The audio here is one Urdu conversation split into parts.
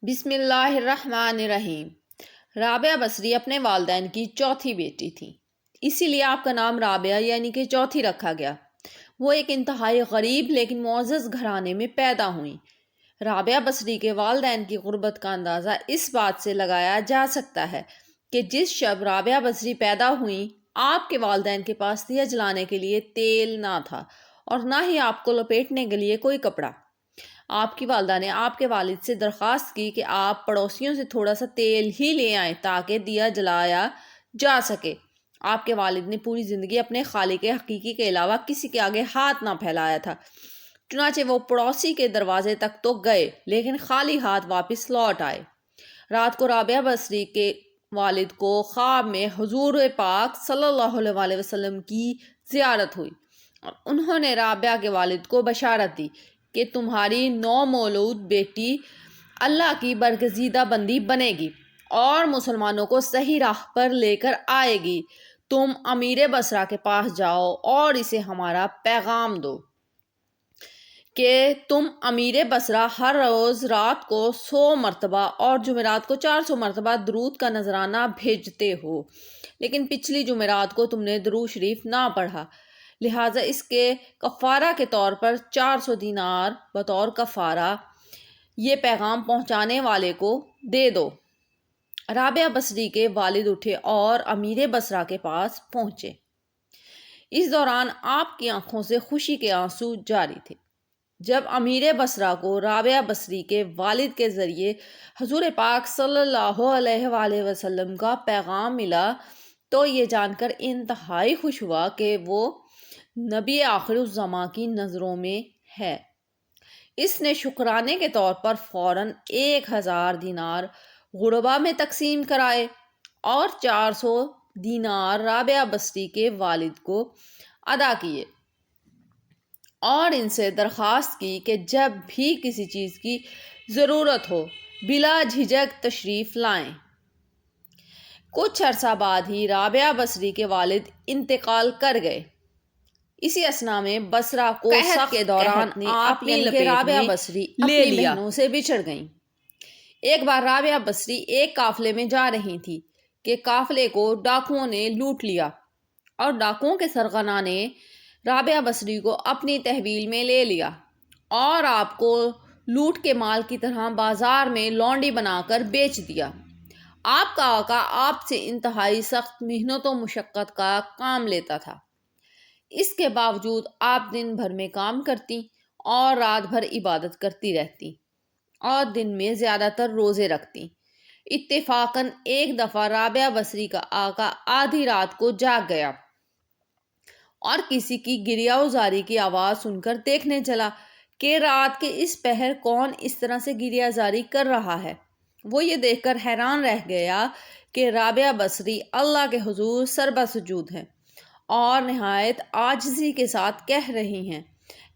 بسم اللہ الرحمن الرحیم۔ رابعہ بصری اپنے والدین کی چوتھی بیٹی تھی، اسی لیے آپ کا نام رابعہ یعنی کہ چوتھی رکھا گیا۔ وہ ایک انتہائی غریب لیکن معزز گھرانے میں پیدا ہوئیں۔ رابعہ بصری کے والدین کی غربت کا اندازہ اس بات سے لگایا جا سکتا ہے کہ جس شب رابعہ بصری پیدا ہوئیں آپ کے والدین کے پاس دیا جلانے کے لیے تیل نہ تھا اور نہ ہی آپ کو لپیٹنے کے لیے کوئی کپڑا۔ آپ کی والدہ نے آپ کے والد سے درخواست کی کہ آپ پڑوسیوں سے تھوڑا سا تیل ہی لے آئیں تاکہ دیا جلایا جا سکے۔ آپ کے والد نے پوری زندگی اپنے خالق حقیقی کے علاوہ کسی کے آگے ہاتھ نہ پھیلایا تھا، چنانچہ وہ پڑوسی کے دروازے تک تو گئے لیکن خالی ہاتھ واپس لوٹ آئے۔ رات کو رابعہ بصری کے والد کو خواب میں حضور پاک صلی اللہ علیہ وسلم کی زیارت ہوئی اور انہوں نے رابعہ کے والد کو بشارت دی کہ تمہاری نومولود بیٹی اللہ کی برگزیدہ بندی بنے گی اور مسلمانوں کو صحیح راہ پر لے کر آئے گی۔ تم امیر بصرہ کے پاس جاؤ اور اسے ہمارا پیغام دو کہ تم امیر بصرہ ہر روز رات کو 100 مرتبہ اور جمعرات کو 400 مرتبہ درود کا نذرانہ بھیجتے ہو، لیکن پچھلی جمعرات کو تم نے درود شریف نہ پڑھا، لہٰذا اس کے کفارہ کے طور پر 400 دینار بطور کفارہ یہ پیغام پہنچانے والے کو دے دو۔ رابعہ بصری کے والد اٹھے اور امیر بصرہ کے پاس پہنچے۔ اس دوران آپ کی آنکھوں سے خوشی کے آنسو جاری تھے۔ جب امیر بصرہ کو رابعہ بصری کے والد کے ذریعے حضور پاک صلی اللہ علیہ وآلہ وسلم کا پیغام ملا تو یہ جان کر انتہائی خوش ہوا کہ وہ نبی آخر الزماں کی نظروں میں ہے۔ اس نے شکرانے کے طور پر فوراً 1000 دینار غربا میں تقسیم کرائے اور 400 دینار رابعہ بصری کے والد کو ادا کیے اور ان سے درخواست کی کہ جب بھی کسی چیز کی ضرورت ہو بلا جھجک تشریف لائیں۔ کچھ عرصہ بعد ہی رابعہ بصری کے والد انتقال کر گئے۔ اسی اثنا میں بصرہ کو سخت کے دوران آپ نے رابعہ بصری اپنی بہنوں سے بچھڑ گئیں۔ ایک بار رابعہ بصری ایک قافلے میں جا رہی تھی کہ قافلے کو ڈاکوؤں نے لوٹ لیا اور ڈاکوؤں کے سرغنہ نے رابعہ بصری کو اپنی تحویل میں لے لیا اور آپ کو لوٹ کے مال کی طرح بازار میں لونڈی بنا کر بیچ دیا۔ آپ کا آقا آپ سے انتہائی سخت محنت و مشقت کا کام لیتا تھا، اس کے باوجود آپ دن بھر میں کام کرتی اور رات بھر عبادت کرتی رہتی اور دن میں زیادہ تر روزے رکھتی۔ اتفاقاً ایک دفعہ رابعہ بصری کا آقا آدھی رات کو جاگ گیا اور کسی کی گریہ وزاری کی آواز سن کر دیکھنے چلا کہ رات کے اس پہر کون اس طرح سے گریہ زاری کر رہا ہے۔ وہ یہ دیکھ کر حیران رہ گیا کہ رابعہ بصری اللہ کے حضور سربہ سجود ہیں اور نہایت عاجزی کے ساتھ کہہ رہی ہیں،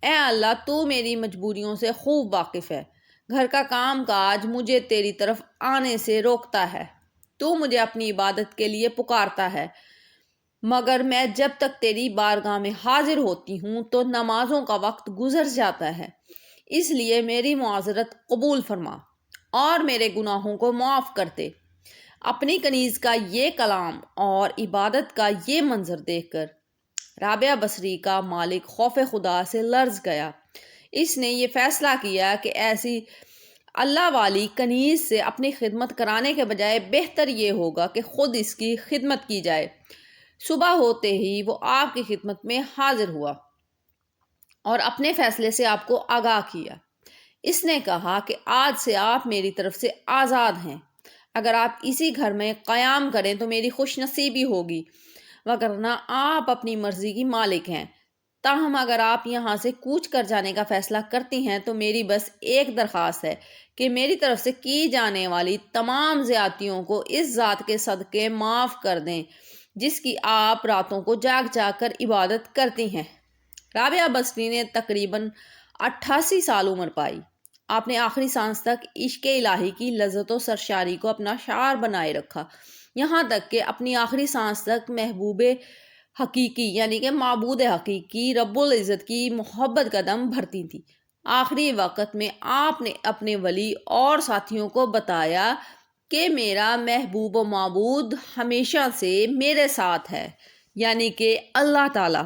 اے اللہ تو میری مجبوریوں سے خوب واقف ہے، گھر کا کام کاج مجھے تیری طرف آنے سے روکتا ہے، تو مجھے اپنی عبادت کے لیے پکارتا ہے، مگر میں جب تک تیری بارگاہ میں حاضر ہوتی ہوں تو نمازوں کا وقت گزر جاتا ہے، اس لیے میری معذرت قبول فرما اور میرے گناہوں کو معاف کر دے۔ اپنی کنیز کا یہ کلام اور عبادت کا یہ منظر دیکھ کر رابعہ بصری کا مالک خوف خدا سے لرز گیا۔ اس نے یہ فیصلہ کیا کہ ایسی اللہ والی کنیز سے اپنی خدمت کرانے کے بجائے بہتر یہ ہوگا کہ خود اس کی خدمت کی جائے۔ صبح ہوتے ہی وہ آپ کی خدمت میں حاضر ہوا اور اپنے فیصلے سے آپ کو آگاہ کیا۔ اس نے کہا کہ آج سے آپ میری طرف سے آزاد ہیں، اگر آپ اسی گھر میں قیام کریں تو میری خوش نصیبی ہوگی، وگرنہ آپ اپنی مرضی کی مالک ہیں۔ تاہم اگر آپ یہاں سے کوچ کر جانے کا فیصلہ کرتی ہیں تو میری بس ایک درخواست ہے کہ میری طرف سے کی جانے والی تمام زیادتیوں کو اس ذات کے صدقے معاف کر دیں جس کی آپ راتوں کو جاگ جاگ کر عبادت کرتی ہیں۔ رابعہ بصری نے تقریباً 88 سال عمر پائی۔ آپ نے آخری سانس تک عشق الہی کی لذت و سرشاری کو اپنا شعار بنائے رکھا، یہاں تک کہ اپنی آخری سانس تک محبوب حقیقی یعنی کہ معبود حقیقی رب العزت کی محبت کا دم بھرتی تھی۔ آخری وقت میں آپ نے اپنے ولی اور ساتھیوں کو بتایا کہ میرا محبوب و معبود ہمیشہ سے میرے ساتھ ہے، یعنی کہ اللہ تعالیٰ۔